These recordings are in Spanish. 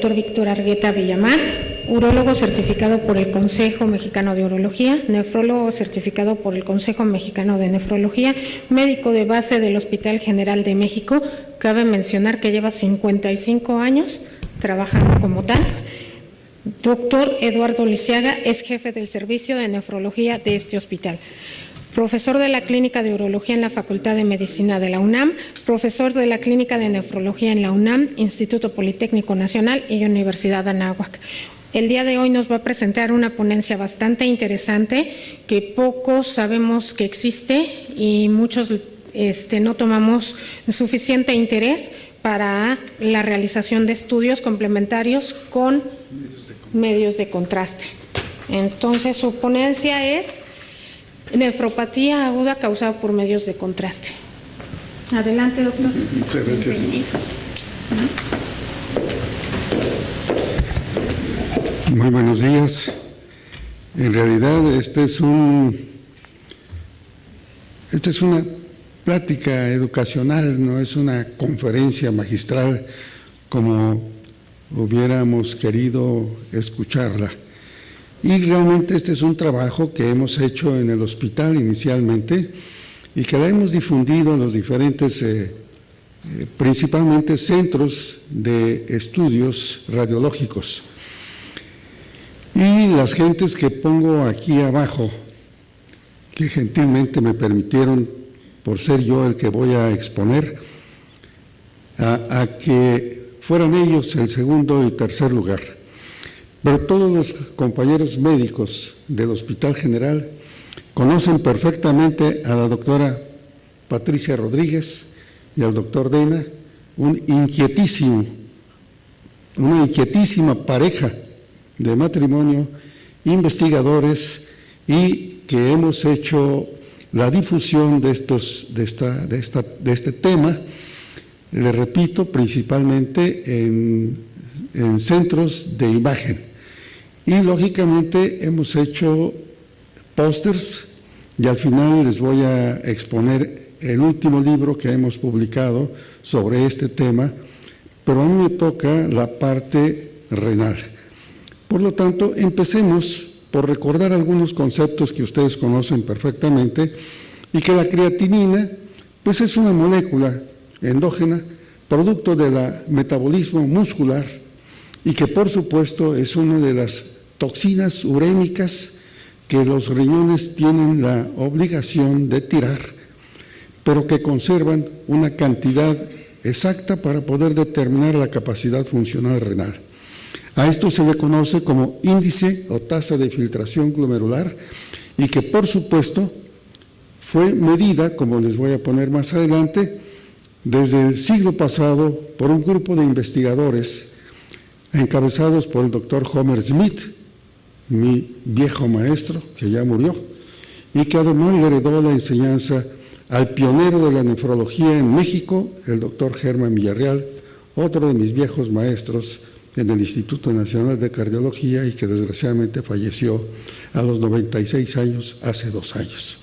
doctor Víctor Argueta Villamar, urólogo certificado por el Consejo Mexicano de Urología, nefrólogo certificado por el Consejo Mexicano de Nefrología, médico de base del Hospital General de México. Cabe mencionar que lleva 55 años trabajando como tal. Doctor Eduardo Lisiaga es jefe del servicio de nefrología de este hospital. Profesor de la Clínica de Urología en la Facultad de Medicina de la UNAM, profesor de la Clínica de Nefrología en la UNAM, Instituto Politécnico Nacional y Universidad de Anáhuac. El día de hoy nos va a presentar una ponencia bastante interesante que pocos sabemos que existe y muchos no tomamos suficiente interés para la realización de estudios complementarios con medios de contraste. Entonces, su ponencia es nefropatía aguda causada por medios de contraste. Adelante, doctor. Muchas gracias. Muy buenos días. En realidad, esta es una plática educacional, no es una conferencia magistral como hubiéramos querido escucharla. Y realmente este es un trabajo que hemos hecho en el hospital inicialmente y que la hemos difundido en los diferentes, principalmente centros de estudios radiológicos. Y las gentes que pongo aquí abajo, que gentilmente me permitieron, por ser yo el que voy a exponer, a que fueran ellos el segundo y tercer lugar. Pero todos los compañeros médicos del Hospital General conocen perfectamente a la doctora Patricia Rodríguez y al doctor Dena, una inquietísima pareja de matrimonio, investigadores, y que hemos hecho la difusión de este tema, le repito, principalmente en centros de imagen. Y lógicamente hemos hecho pósters y al final les voy a exponer el último libro que hemos publicado sobre este tema, pero a mí me toca la parte renal. Por lo tanto, empecemos por recordar algunos conceptos que ustedes conocen perfectamente y que la creatinina pues es una molécula endógena, producto del metabolismo muscular y que por supuesto es una de las toxinas urémicas que los riñones tienen la obligación de tirar, pero que conservan una cantidad exacta para poder determinar la capacidad funcional renal. A esto se le conoce como índice o tasa de filtración glomerular y que por supuesto fue medida, como les voy a poner más adelante, desde el siglo pasado por un grupo de investigadores encabezados por el doctor Homer Smith, mi viejo maestro, que ya murió, y que además le heredó la enseñanza al pionero de la nefrología en México, el doctor Germán Villarreal, otro de mis viejos maestros en el Instituto Nacional de Cardiología y que desgraciadamente falleció a los 96 años, hace 2 años.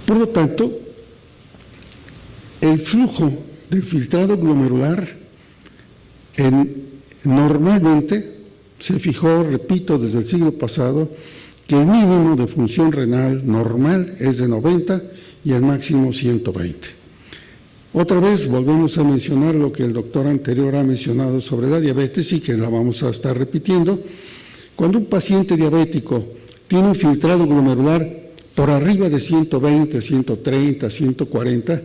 Por lo tanto, el flujo del filtrado glomerular normalmente se fijó, repito, desde el siglo pasado, que el mínimo de función renal normal es de 90 y el máximo 120. Otra vez volvemos a mencionar lo que el doctor anterior ha mencionado sobre la diabetes y que la vamos a estar repitiendo. Cuando un paciente diabético tiene un filtrado glomerular por arriba de 120, 130, 140,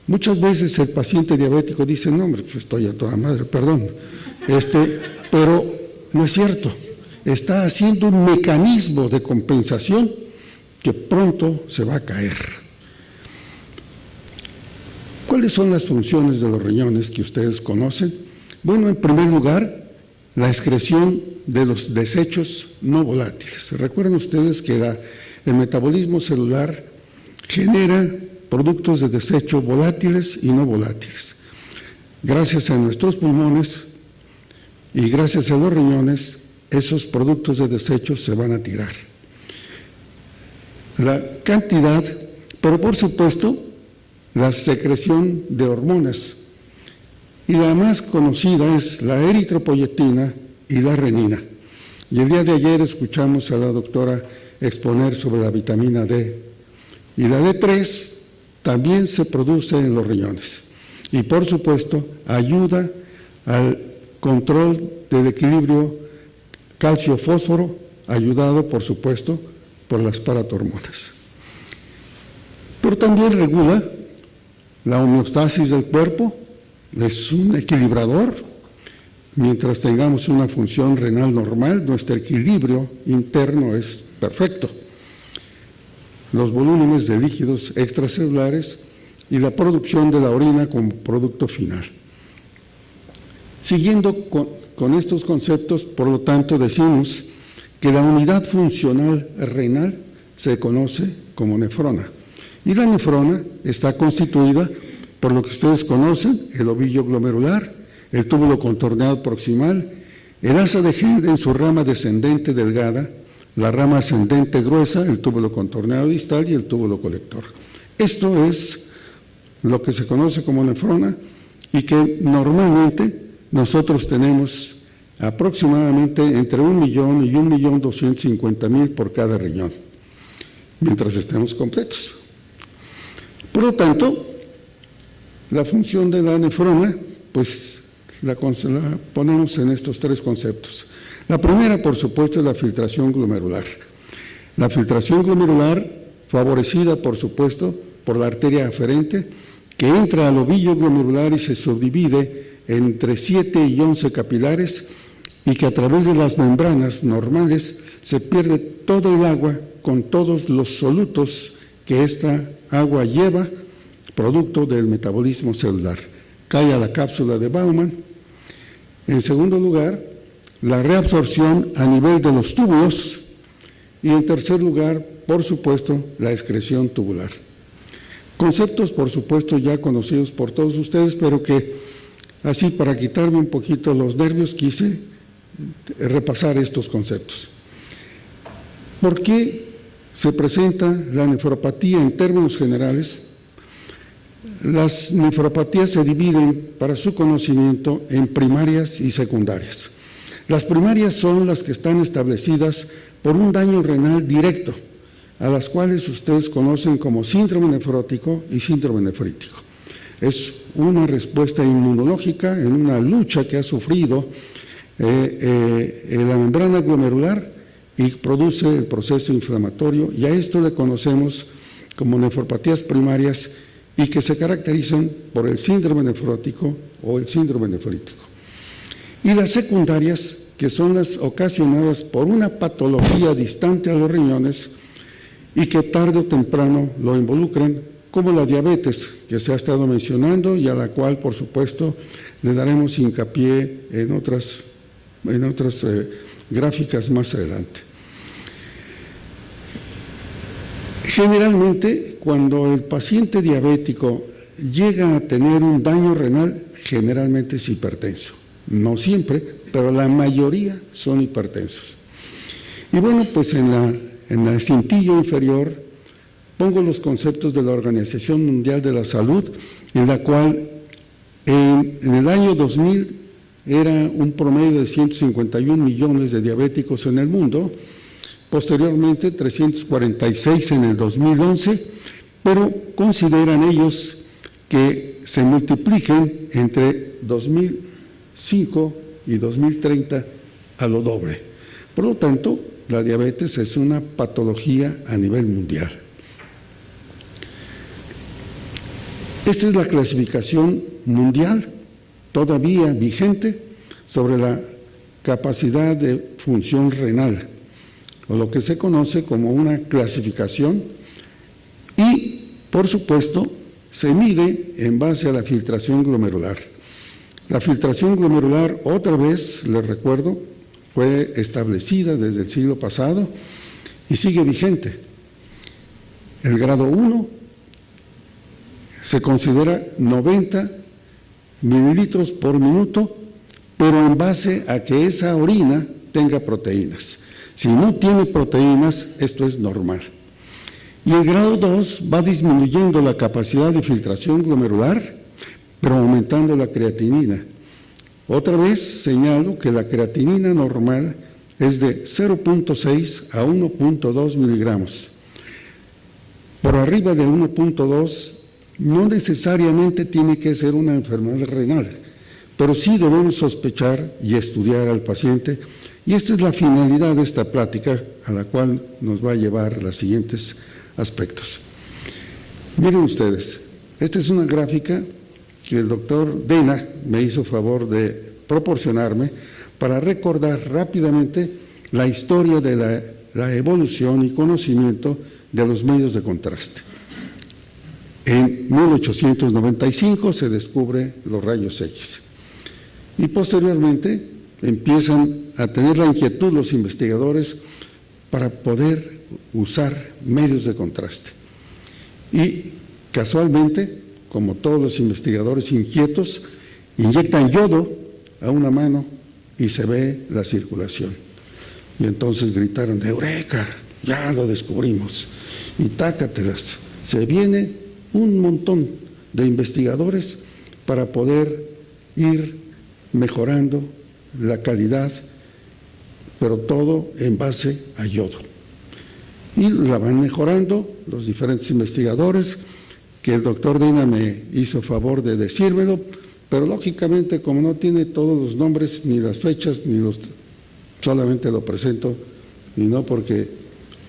muchas veces el paciente diabético dice, no, hombre, pues estoy a toda madre, perdón, pero no es cierto. Está haciendo un mecanismo de compensación que pronto se va a caer. ¿Cuáles son las funciones de los riñones que ustedes conocen? Bueno, en primer lugar, la excreción de los desechos no volátiles. Recuerden ustedes que el metabolismo celular genera productos de desecho volátiles y no volátiles. Gracias a nuestros pulmones y gracias a los riñones, esos productos de desecho se van a tirar. La cantidad, pero por supuesto, la secreción de hormonas. y la más conocida es la eritropoyetina y la renina. Y el día de ayer escuchamos a la doctora exponer sobre la vitamina D. Y la D3 también se produce en los riñones. Y por supuesto ayuda al control del equilibrio calcio-fósforo, ayudado por supuesto por las paratormonas. Pero también regula la homeostasis del cuerpo, es un equilibrador. Mientras tengamos una función renal normal, nuestro equilibrio interno es perfecto. Los volúmenes de líquidos extracelulares y la producción de la orina como producto final. Siguiendo con estos conceptos, por lo tanto, decimos que la unidad funcional renal se conoce como nefrona. Y la nefrona está constituida por lo que ustedes conocen, el ovillo glomerular, el túbulo contorneado proximal, el asa de Henle en su rama descendente delgada, la rama ascendente gruesa, el túbulo contorneado distal y el túbulo colector. Esto es lo que se conoce como nefrona y que normalmente nosotros tenemos aproximadamente entre 1 millón y 1.250.000 por cada riñón, mientras estemos completos. Por lo tanto, la función de la nefrona, pues la ponemos en estos tres conceptos. La primera, por supuesto, es la filtración glomerular. La filtración glomerular, favorecida, por supuesto, por la arteria aferente, que entra al ovillo glomerular y se subdivide entre 7 y 11 capilares, y que a través de las membranas normales se pierde todo el agua con todos los solutos que esta agua lleva, producto del metabolismo celular. Cae a la cápsula de Bowman. En segundo lugar, la reabsorción a nivel de los túbulos. Y en tercer lugar, por supuesto, la excreción tubular. Conceptos, por supuesto, ya conocidos por todos ustedes, pero que así para quitarme un poquito los nervios quise repasar estos conceptos. ¿Por qué se presenta la nefropatía en términos generales? Las nefropatías se dividen, para su conocimiento, en primarias y secundarias. Las primarias son las que están establecidas por un daño renal directo, a las cuales ustedes conocen como síndrome nefrótico y síndrome nefrítico. Es una respuesta inmunológica en una lucha que ha sufrido la membrana glomerular y produce el proceso inflamatorio, y a esto le conocemos como nefropatías primarias y que se caracterizan por el síndrome nefrótico o el síndrome nefrítico. Y las secundarias, que son las ocasionadas por una patología distante a los riñones y que tarde o temprano lo involucran, como la diabetes que se ha estado mencionando y a la cual, por supuesto, le daremos hincapié en otras gráficas más adelante. Generalmente, cuando el paciente diabético llega a tener un daño renal, generalmente es hipertenso. No siempre, pero la mayoría son hipertensos. Y bueno, pues en la cintillo inferior pongo los conceptos de la Organización Mundial de la Salud, en la cual en el año 2000 era un promedio de 151 millones de diabéticos en el mundo, posteriormente 346 en el 2011, pero consideran ellos que se multipliquen entre 2005 y 2030 a lo doble. Por lo tanto, la diabetes es una patología a nivel mundial. Esta es la clasificación mundial todavía vigente sobre la capacidad de función renal, o lo que se conoce como una clasificación, y, por supuesto, se mide en base a la filtración glomerular. La filtración glomerular, otra vez, les recuerdo, fue establecida desde el siglo pasado y sigue vigente. El grado 1 se considera 90 mililitros por minuto, pero en base a que esa orina tenga proteínas. Si no tiene proteínas, esto es normal. Y el grado 2 va disminuyendo la capacidad de filtración glomerular, pero aumentando la creatinina. Otra vez señalo que la creatinina normal es de 0.6 a 1.2 miligramos. Por arriba de 1.2 no necesariamente tiene que ser una enfermedad renal, pero sí debemos sospechar y estudiar al paciente, y esta es la finalidad de esta plática, a la cual nos va a llevar los siguientes aspectos. Miren ustedes, esta es una gráfica que el doctor Dena me hizo favor de proporcionarme para recordar rápidamente la historia de la evolución y conocimiento de los medios de contraste. En 1895 se descubren los rayos X y posteriormente empiezan a tener la inquietud los investigadores para poder usar medios de contraste. Y casualmente, como todos los investigadores inquietos, inyectan yodo a una mano y se ve la circulación. Y entonces gritaron de ¡eureka! Ya lo descubrimos. Y tácatelas. Se viene un montón de investigadores para poder ir mejorando la calidad, pero todo en base a yodo. Y la van mejorando los diferentes investigadores, que el doctor Dena me hizo favor de decírmelo, pero lógicamente como no tiene todos los nombres, ni las fechas, solamente lo presento, y no porque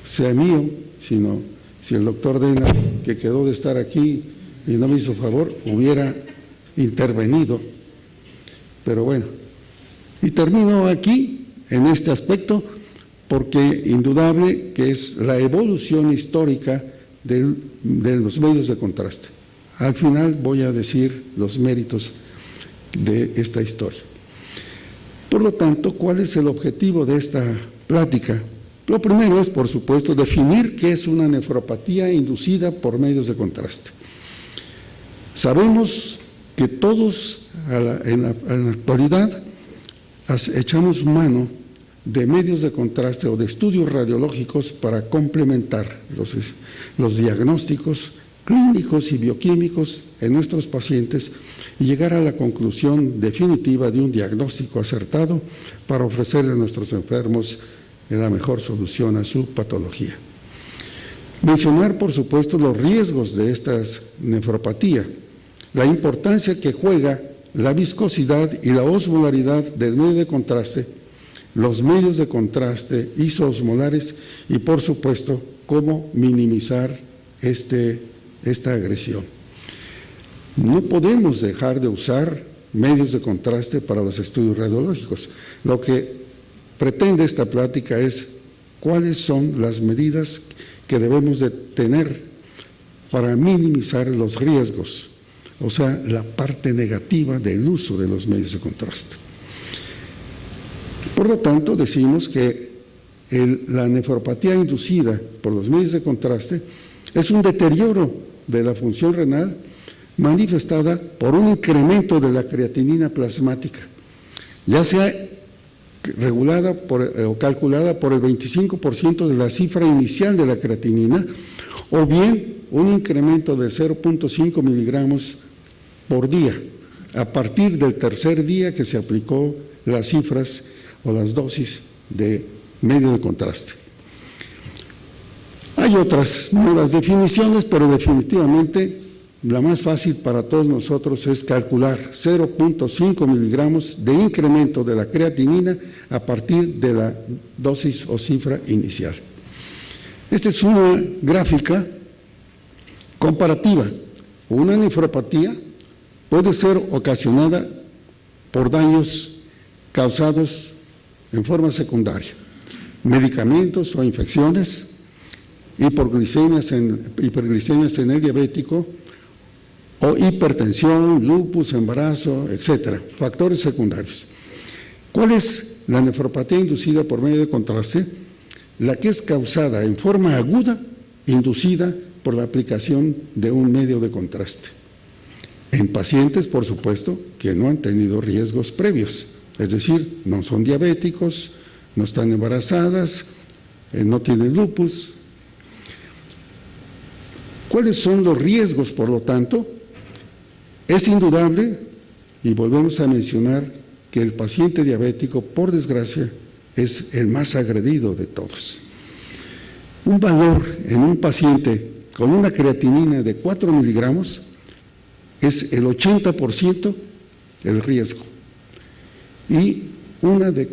sea mío, sino si el doctor Dena, que quedó de estar aquí y no me hizo favor, hubiera intervenido. Pero bueno, y termino aquí en este aspecto porque indudable que es la evolución histórica de los medios de contraste. Al final voy a decir los méritos de esta historia. Por lo tanto, ¿cuál es el objetivo de esta plática? Lo primero es, por supuesto, definir qué es una nefropatía inducida por medios de contraste. Sabemos que todos en la actualidad echamos mano de medios de contraste o de estudios radiológicos para complementar los diagnósticos clínicos y bioquímicos en nuestros pacientes y llegar a la conclusión definitiva de un diagnóstico acertado para ofrecerle a nuestros enfermos la mejor solución a su patología. Mencionar, por supuesto, los riesgos de esta nefropatía, la importancia que juega la viscosidad y la osmolaridad del medio de contraste, los medios de contraste isoosmolares y, por supuesto, cómo minimizar esta agresión. No podemos dejar de usar medios de contraste para los estudios radiológicos. Lo que pretende esta plática es cuáles son las medidas que debemos de tener para minimizar los riesgos, o sea, la parte negativa del uso de los medios de contraste. Por lo tanto, decimos que la nefropatía inducida por los medios de contraste es un deterioro de la función renal manifestada por un incremento de la creatinina plasmática, ya sea regulada o calculada por el 25% de la cifra inicial de la creatinina, o bien un incremento de 0.5 miligramos por día, a partir del tercer día que se aplicó las cifras o las dosis de medio de contraste. Hay otras nuevas definiciones, pero definitivamente la más fácil para todos nosotros es calcular 0.5 miligramos de incremento de la creatinina a partir de la dosis o cifra inicial. Esta es una gráfica comparativa. Una nefropatía puede ser ocasionada por daños causados en forma secundaria, medicamentos o infecciones, hiperglicemias en el diabético, o hipertensión, lupus, embarazo, etcétera, factores secundarios. ¿Cuál es la nefropatía inducida por medio de contraste? La que es causada en forma aguda, inducida por la aplicación de un medio de contraste. En pacientes, por supuesto, que no han tenido riesgos previos, es decir, no son diabéticos, no están embarazadas, no tienen lupus. ¿Cuáles son los riesgos, por lo tanto? Es indudable, y volvemos a mencionar, que el paciente diabético, por desgracia, es el más agredido de todos. Un valor en un paciente con una creatinina de 4 miligramos es el 80% el riesgo. Y una de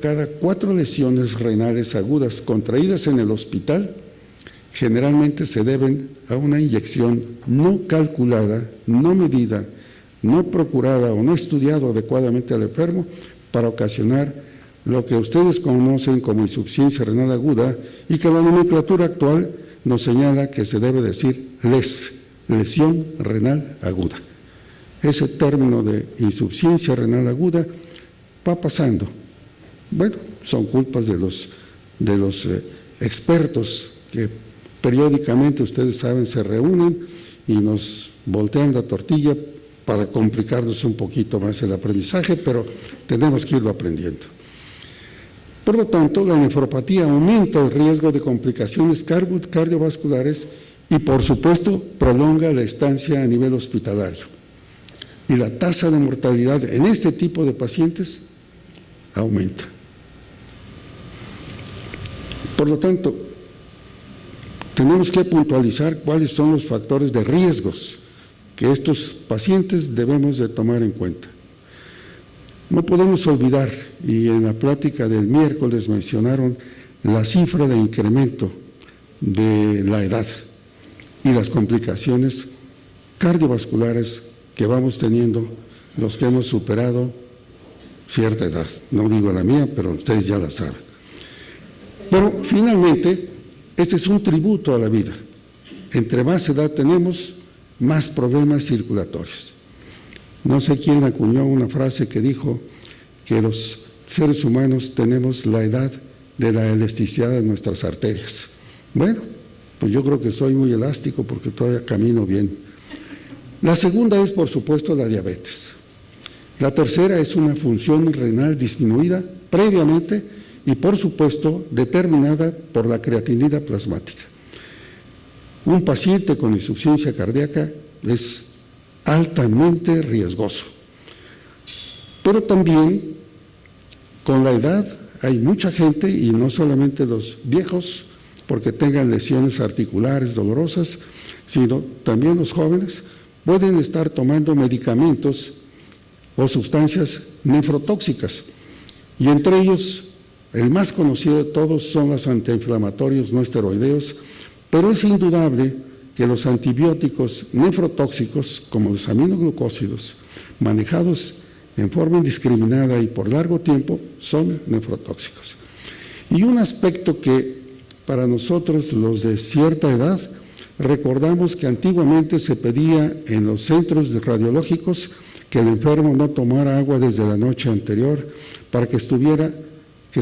cada 4 lesiones renales agudas contraídas en el hospital generalmente se deben a una inyección no calculada, no medida, no procurada o no estudiado adecuadamente al enfermo para ocasionar lo que ustedes conocen como insuficiencia renal aguda y que la nomenclatura actual nos señala que se debe decir lesión renal aguda. Ese término de insuficiencia renal aguda va pasando. Bueno, son culpas de los expertos que periódicamente, ustedes saben, se reúnen y nos voltean la tortilla para complicarnos un poquito más el aprendizaje, pero tenemos que irlo aprendiendo. Por lo tanto, la nefropatía aumenta el riesgo de complicaciones cardiovasculares y, por supuesto, prolonga la estancia a nivel hospitalario. Y la tasa de mortalidad en este tipo de pacientes aumenta. Por lo tanto, tenemos que puntualizar cuáles son los factores de riesgos que estos pacientes debemos de tomar en cuenta. No podemos olvidar, y en la plática del miércoles mencionaron la cifra de incremento de la edad y las complicaciones cardiovasculares que vamos teniendo los que hemos superado cierta edad. No digo la mía, pero ustedes ya la saben. Pero finalmente, este es un tributo a la vida. Entre más edad tenemos, más problemas circulatorios. No sé quién acuñó una frase que dijo que los seres humanos tenemos la edad de la elasticidad de nuestras arterias. Bueno, pues yo creo que soy muy elástico porque todavía camino bien. La segunda es, por supuesto, la diabetes. La tercera es una función renal disminuida previamente y, por supuesto, determinada por la creatinina plasmática. Un paciente con insuficiencia cardíaca es altamente riesgoso. Pero también, con la edad, hay mucha gente, y no solamente los viejos, porque tengan lesiones articulares dolorosas, sino también los jóvenes, pueden estar tomando medicamentos o sustancias nefrotóxicas. Y entre ellos, el más conocido de todos son los antiinflamatorios no esteroideos, pero es indudable que los antibióticos nefrotóxicos, como los aminoglucósidos, manejados en forma indiscriminada y por largo tiempo, son nefrotóxicos. Y un aspecto que para nosotros, los de cierta edad, recordamos que antiguamente se pedía en los centros radiológicos que el enfermo no tomara agua desde la noche anterior para que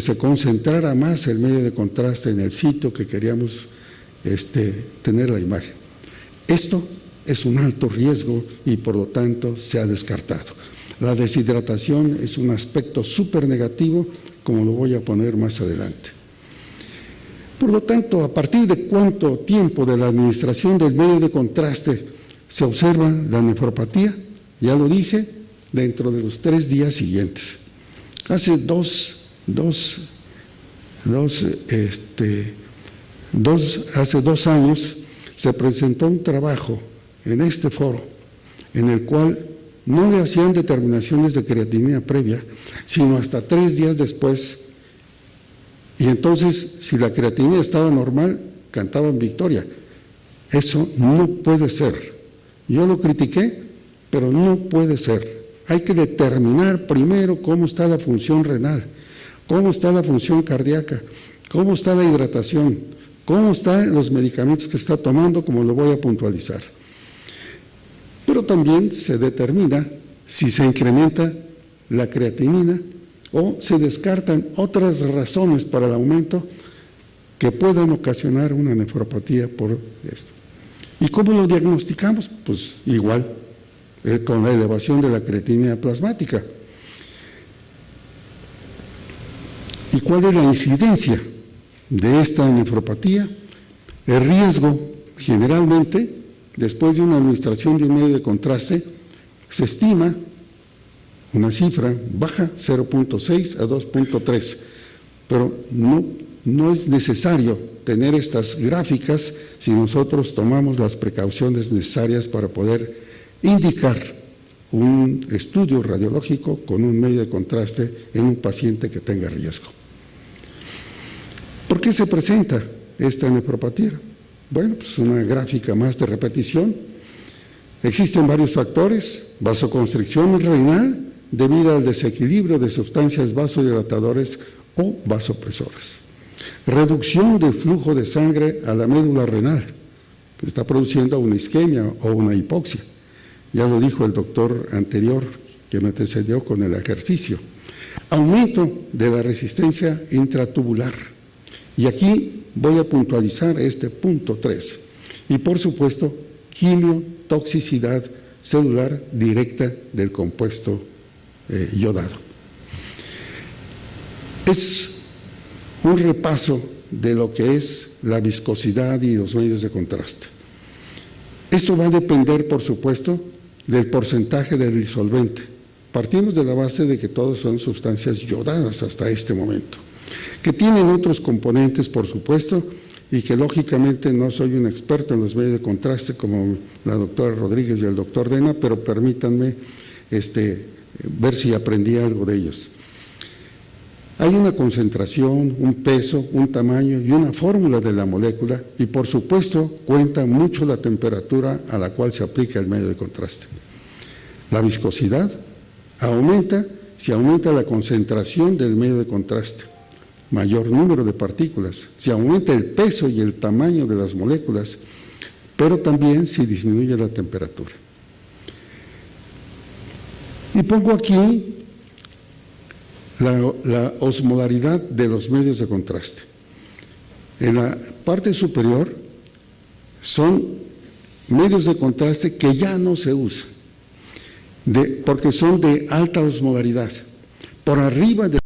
se concentrara más el medio de contraste en el sitio que queríamos tener la imagen. Esto es un alto riesgo y por lo tanto se ha descartado. La deshidratación es un aspecto súper negativo, como lo voy a poner más adelante. Por lo tanto, ¿a partir de cuánto tiempo de la administración del medio de contraste se observa la nefropatía? Ya lo dije, dentro de los 3 días siguientes. Hace hace 2 años se presentó un trabajo en este foro en el cual no le hacían determinaciones de creatinina previa, sino hasta 3 días después. Y entonces, si la creatinina estaba normal, cantaban victoria. Eso no puede ser. Yo lo critiqué, pero no puede ser. Hay que determinar primero cómo está la función renal, cómo está la función cardíaca, cómo está la hidratación, cómo están los medicamentos que está tomando, como lo voy a puntualizar. Pero también se determina si se incrementa la creatinina o se descartan otras razones para el aumento que puedan ocasionar una nefropatía por esto. ¿Y cómo lo diagnosticamos? Pues igual, con la elevación de la creatinina plasmática. ¿Y cuál es la incidencia de esta nefropatía? El riesgo, generalmente, después de una administración de un medio de contraste, Se estima una cifra baja, 0.6 a 2.3, pero no es necesario tener estas gráficas si nosotros tomamos las precauciones necesarias para poder indicar un estudio radiológico con un medio de contraste en un paciente que tenga riesgo. ¿Por qué se presenta esta nefropatía? Bueno, pues una gráfica más de repetición. Existen varios factores: vasoconstricción renal debido al desequilibrio de sustancias vasodilatadoras o vasopresoras. Reducción del flujo de sangre a la médula renal, que está produciendo una isquemia o una hipoxia. Ya lo dijo el doctor anterior que me antecedió con el ejercicio. Aumento de la resistencia intratubular. Y aquí voy a puntualizar este punto 3. Y por supuesto, quimiotoxicidad celular directa del compuesto yodado. Es un repaso de lo que es la viscosidad y los medios de contraste. Esto va a depender, por supuesto, del porcentaje del disolvente. Partimos de la base de que todos son sustancias yodadas hasta este momento, que tienen otros componentes, por supuesto, y que lógicamente no soy un experto en los medios de contraste como la doctora Rodríguez y el doctor Dena, pero permítanme ver si aprendí algo de ellos. Hay una concentración, un peso, un tamaño y una fórmula de la molécula, y por supuesto cuenta mucho la temperatura a la cual se aplica el medio de contraste. La viscosidad aumenta si aumenta la concentración del medio de contraste, mayor número de partículas, si aumenta el peso y el tamaño de las moléculas, pero también si disminuye la temperatura. Y pongo aquí la osmolaridad de los medios de contraste. En la parte superior son medios de contraste que ya no se usan, porque son de alta osmolaridad. Por arriba de